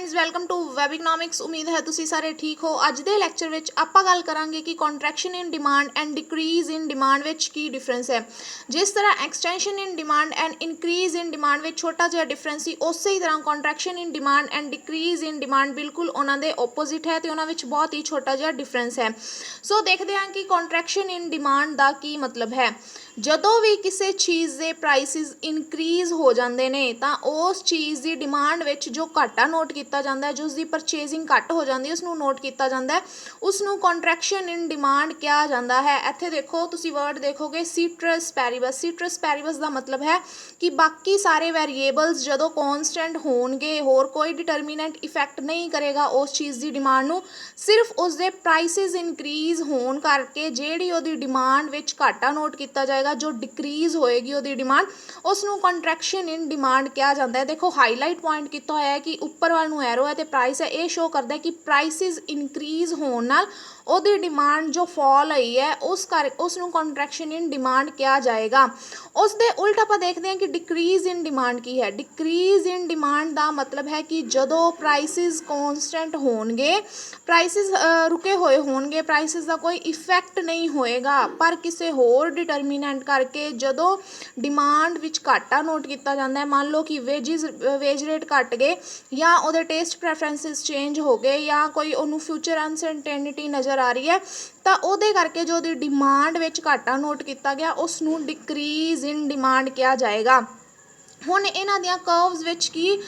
Friends welcome to web economics. उम्मीद है तुसी सारे ठीक हो। अज दे लैक्चर विच आपां गल करांगे कि contraction in demand and decrease in demand विच की डिफरेंस है। जिस तरह extension in demand and increase in demand विच छोटा जिहा डिफरेंस सी, उस ही तरह contraction in demand and decrease in demand बिल्कुल उन्हां दे ओपोजिट है ते उन्हां विच बहुत ही छोटा जिहा डिफरेंस है। सो देखते हैं कि कॉन्ट्रैक्शन इन डिमांड दा की मतलब है। ਜਦੋਂ ਵੀ ਕਿਸੇ ਚੀਜ਼ ਦੇ ਪ੍ਰਾਈਸਿਸ ਇਨਕਰੀਜ਼ ਹੋ ਜਾਂਦੇ ਨੇ ਤਾਂ ਉਸ ਚੀਜ਼ ਦੀ ਡਿਮਾਂਡ ਵਿੱਚ ਜੋ ਘਾਟਾ ਨੋਟ ਕੀਤਾ ਜਾਂਦਾ ਹੈ, ਜੋ ਉਸਦੀ ਪਰਚੇਜ਼ਿੰਗ ਘੱਟ ਹੋ ਜਾਂਦੀ ਹੈ, ਉਸ ਨੂੰ ਨੋਟ ਕੀਤਾ ਜਾਂਦਾ ਹੈ, ਉਸ ਨੂੰ ਕੰਟਰੈਕਸ਼ਨ ਇਨ ਡਿਮਾਂਡ ਕਿਹਾ ਜਾਂਦਾ ਹੈ। ਇੱਥੇ ਦੇਖੋ ਤੁਸੀਂ ਵਰਡ ਦੇਖੋਗੇ ਸੀਟਰਸ ਪੈਰੀਬਸ। ਸੀਟਰਸ ਪੈਰੀਬਸ ਦਾ ਮਤਲਬ ਹੈ ਕਿ ਬਾਕੀ ਸਾਰੇ ਵੈਰੀਏਬਲਸ ਜਦੋਂ ਕੌਨਸਟੈਂਟ ਹੋਣਗੇ, ਹੋਰ ਕੋਈ ਡਿਟਰਮੀਨੈਂਟ ਇਫੈਕਟ ਨਹੀਂ ਕਰੇਗਾ ਉਸ ਚੀਜ਼ ਦੀ ਡਿਮਾਂਡ ਨੂੰ, ਸਿਰਫ ਉਸਦੇ ਪ੍ਰਾਈਸਿਸ ਇਨਕਰੀਜ਼ ਹੋਣ ਕਰਕੇ ਜਿਹੜੀ ਉਹਦੀ ਡਿਮਾਂਡ ਵਿੱਚ ਘਾਟਾ ਨੋਟ ਕੀਤਾ ਜਾਏਗਾ, जो डिक्रीज होएगी ਉਹਦੀ डिमांड, उसनू कंट्रैक्शन इन डिमांड कहा जाता है। देखो हाईलाइट पॉइंट किया होया है कि उपर वाल नू एरो है तो प्राइस है, ये शो करता है कि प्राइसिस इनक्रीज होने नाल ਉਹਦੀ डिमांड जो फॉल हुई है उसनू कंट्रैक्शन इन डिमांड कहा जाएगा। उस दे उल्ट आप देखते हैं कि डिक्रीज इन डिमांड की है। डिक्रीज इन डिमांड का मतलब है कि जदों प्राइसिस कॉन्सटेंट होणगे, प्राइसिस रुके हुए होणगे, प्राइसिस का कोई इफैक्ट नहीं होएगा, पर किसी होर डिटरमीनेंट करके जदों डिमांड विच घाटा नोट किया जाता है, मान लो कि वेज रेट घट गए या उहदे टेस्ट प्रैफरेंसिस चेंज हो गए या कोई उन्होंने फ्यूचर अनसर्टेनिटी नज़र आ रही है, तो उहदे करके जो उहदी डिमांड विच घाटा नोट किया गया उसनू डिक्रीज इन डिमांड कहा जाएगा। हुण इन्हां दियां कर्व्स विच की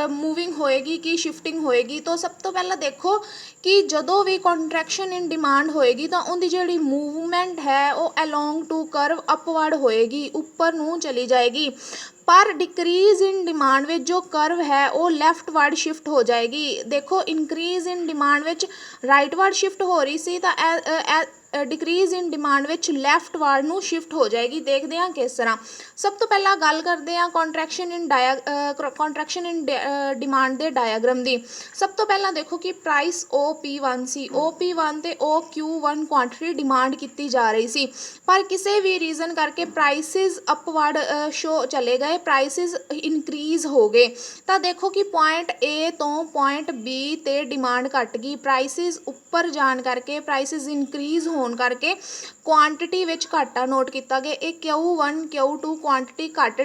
मूविंग होएगी, की शिफ्टिंग होएगी। तो सब तो पहला देखो कि जदों भी कॉन्ट्रैक्शन इन डिमांड होएगी तो उनकी जिहड़ी मूवमेंट है वो अलोंग टू कर्व अपवर्ड होएगी, ऊपर नू चली जाएगी। पर डिक्रीज इन डिमांड विच जो कर्व है वो लैफ्ट वर्ड शिफ्ट हो जाएगी। देखो increase in demand which right word shift हो रही सी, तो decrease in demand which left word नू शिफ्ट हो जाएगी। देखते हैं किस तरह। सब तो पहला गल करते हैं कॉन्ट्रैक्शन इन डिमांड के डायग्राम की। सब तो पहला देखो कि प्राइस OP1 सी, OP1 ते OQ1 क्वांटिटी डिमांड की जा रही सी, पर किसी भी रीजन करके प्राइसिस अपवर्ड शो चले गए, प्राइसिस इनक्रीज हो गए। तो देखो कि पॉइंट A तो पॉइंट B ते डिमांड घट गई, प्राइसिस उपर जान करके, प्राइसिस इनक्रीज होने करके क्वांटिटी विच घाटा नोट किया गया। एक Q1 Q2 क्वांटिटी घट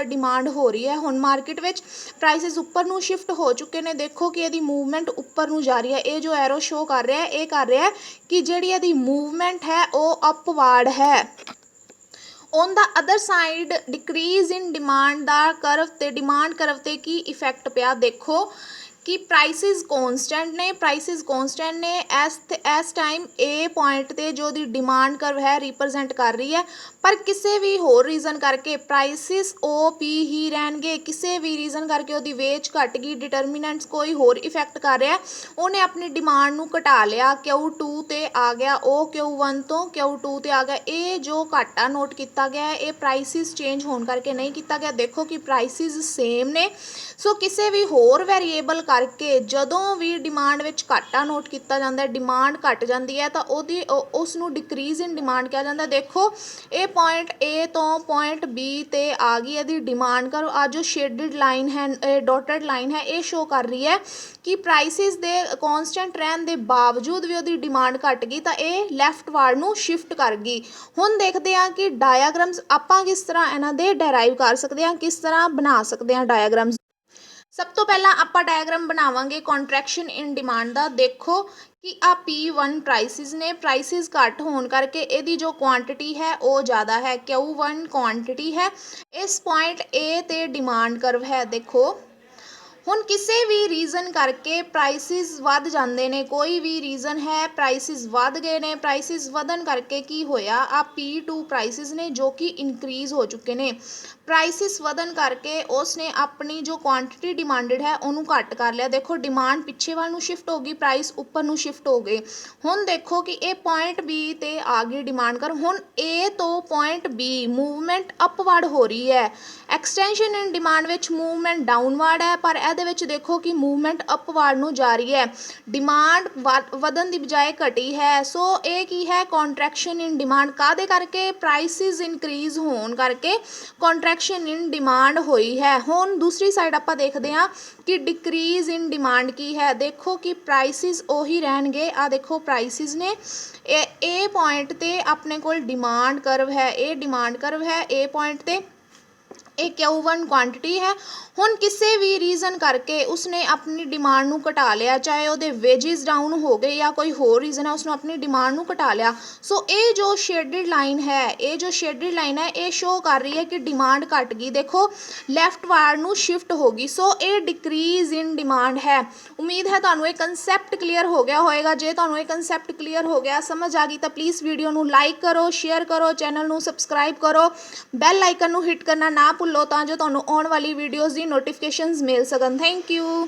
डिमांड हो रही है। हुण मार्केट विच प्राइसिस उपर नू शिफ्ट हो चुके हैं। देखो कि यदि मूवमेंट उपर नू जा रही है, ये जो एरो शो कर रहा है ये कर रहा है कि जिहड़ी यदि मूवमेंट है वो अपवर्ड है। On the other side decrease in demand दा कर्व ते डिमांड कर्व ते की इफैक्ट पिया। देखो कि प्राइसिस कॉन्सटेंट ने, प्राइसिस कॉन्सटेंट ने इस टाइम ए पॉइंट ते जो दी डिमांड कर्व है रिप्रजेंट कर रही है, पर किसी भी होर रीजन करके प्राइसिस OP ही रहनगे। किसी भी रीजन करके उहदी वेज घट गई, डिटरमीनेंट्स कोई होर इफैक्ट कर रहा है, उन्हें अपनी डिमांड नू घटा लिया, Q2 ते आ गया, Q1 तो Q2 ते आ गया। ये जो घाटा नोट किया गया है ये प्राइसिस चेंज होने करके नहीं किया गया। देखो कि प्राइसिस सेम ने। सो किसी भी होर वेरीएबल करके जदों भी डिमांड विच घाटा नोट किया जाता है, डिमांड घट जाती है, तो उसनू डिक्रीज इन डिमांड कहा जाता है। देखो ये पॉइंट A तो पॉइंट B ते आ गई यदि डिमांड करो, आज जो शेडिड लाइन है, डॉटेड लाइन है, ये शो कर रही है कि प्राइसिस दे कॉन्सटेंट रहने के बावजूद भी उसकी डिमांड घट गई, तो ये लैफ्ट वर्ड नू शिफ्ट कर गई। हुण देखते हैं कि डायग्राम्स आपां किस तरह इन्हां दे डेराइव कर सकते हैं, किस तरह बना सकते हैं डायग्राम्स। सब तो पहला आप डायग्राम बनावांगे कॉन्ट्रैक्शन इन डिमांड का। देखो कि आ P1 प्राइसिस ने, प्राइसिस घट होने करके यदि जो क्वांटिटी है वो ज़्यादा है, Q1 क्वांटिटी है, इस पॉइंट A ते डिमांड कर्व है। देखो हुण किसी भी रीजन करके प्राइसिस वध जाते हैं, कोई भी रीजन है प्राइसिस वध गए ने, प्राइसिस वधन करके की होया आ P2 प्राइसिस ने जो कि इनक्रीज हो चुके हैं। प्राइसिस वधन करके उसने अपनी जो क्वांटिटी डिमांडेड है उन्होंने घट कर लिया। देखो डिमांड पिछे वाल नू शिफ्ट हो गई, प्राइस उपर नू शिफ्ट हो गए। हुण देखो कि ये पॉइंट B ते आ गई डिमांड कर। हुण A तो पॉइंट B मूवमेंट अपवर्ड हो रही है। Extension in demand which movement downward है, पर ਇਹਦੇ ਵਿੱਚ ਦੇਖੋ ਕਿ ਮੂਵਮੈਂਟ ਅਪਵਾਰਡ ਨੂੰ ਜਾ ਰਹੀ ਹੈ, ਡਿਮਾਂਡ ਵਧਣ ਦੀ ਬਜਾਏ ਘਟੀ ਹੈ। ਸੋ ਇਹ ਕੀ ਹੈ, ਕੰਟਰੈਕਸ਼ਨ ਇਨ ਡਿਮਾਂਡ। ਕਾਹਦੇ ਕਰਕੇ? ਪ੍ਰਾਈਸਿਸ ਇਨਕਰੀਜ਼ ਹੋਣ ਕਰਕੇ ਕੰਟਰੈਕਸ਼ਨ ਇਨ ਡਿਮਾਂਡ ਹੋਈ ਹੈ। ਹੁਣ ਦੂਸਰੀ ਸਾਈਡ ਆਪਾਂ ਦੇਖਦੇ ਹਾਂ ਕਿ ਡਿਕਰੀਜ਼ ਇਨ ਡਿਮਾਂਡ ਕੀ ਹੈ। ਦੇਖੋ ਕਿ ਪ੍ਰਾਈਸਿਸ ਉਹੀ ਰਹਿਣਗੇ। ਆ ਦੇਖੋ ਪ੍ਰਾਈਸਿਸ ਨੇ, ਇਹ ਪੁਆਇੰਟ ਤੇ ਆਪਣੇ ਕੋਲ ਡਿਮਾਂਡ ਕਰਵ ਹੈ, ਇਹ ਡਿਮਾਂਡ ਕਰਵ ਹੈ, ਇਹ ਪੁਆਇੰਟ ਤੇ ਇਹ Q1 ਕੁਆਂਟਿਟੀ ਹੈ। ਹੁਣ ਕਿਸੇ ਵੀ ਰੀਜ਼ਨ ਕਰਕੇ ਉਸਨੇ ਆਪਣੀ ਡਿਮਾਂਡ ਨੂੰ ਘਟਾ ਲਿਆ, ਚਾਹੇ ਉਹਦੇ ਵੇਜਿਸ ਡਾਊਨ ਹੋ ਗਏ ਜਾਂ ਕੋਈ ਹੋਰ ਰੀਜ਼ਨ ਹੈ, ਉਸਨੂੰ ਆਪਣੀ ਡਿਮਾਂਡ ਨੂੰ ਘਟਾ ਲਿਆ। ਸੋ ਇਹ ਜੋ ਸ਼ੇਡਡ ਲਾਈਨ ਹੈ, ਇਹ ਜੋ ਸ਼ੇਡਡ ਲਾਈਨ ਹੈ, ਇਹ ਸ਼ੋ ਕਰ ਰਹੀ ਹੈ ਕਿ ਡਿਮਾਂਡ ਘਟ ਗਈ। ਦੇਖੋ ਲੈਫਟ ਵਾਰਡ ਨੂੰ ਸ਼ਿਫਟ ਹੋ ਗਈ। ਸੋ ਇਹ ਡਿਕਰੀਜ਼ ਇਨ ਡਿਮਾਂਡ ਹੈ। ਉਮੀਦ ਹੈ ਤੁਹਾਨੂੰ ਇਹ ਕੰਸੈਪਟ ਕਲੀਅਰ ਹੋ ਗਿਆ ਹੋਏਗਾ। ਜੇ ਤੁਹਾਨੂੰ ਇਹ ਕੰਸੈਪਟ ਕਲੀਅਰ ਹੋ ਗਿਆ, ਸਮਝ ਆ ਗਈ, ਤਾਂ ਪਲੀਜ਼ ਵੀਡੀਓ ਨੂੰ ਲਾਈਕ ਕਰੋ, ਸ਼ੇਅਰ ਕਰੋ, ਚੈਨਲ ਨੂੰ ਸਬਸਕ੍ਰਾਈਬ ਕਰੋ, ਬੈਲ ਆਈਕਨ ਨੂੰ ਹਿੱਟ ਕਰਨਾ ਨਾ ਭੁੱਲੋ ਤਾਂ ਜੋ ਤੁਹਾਨੂੰ ਆਉਣ ਵਾਲੀ ਵੀਡੀਓਜ਼ ਦੀ ਨੋਟੀਫਿਕੇਸ਼ਨਸ ਮਿਲ ਸਕਣ। Thank you.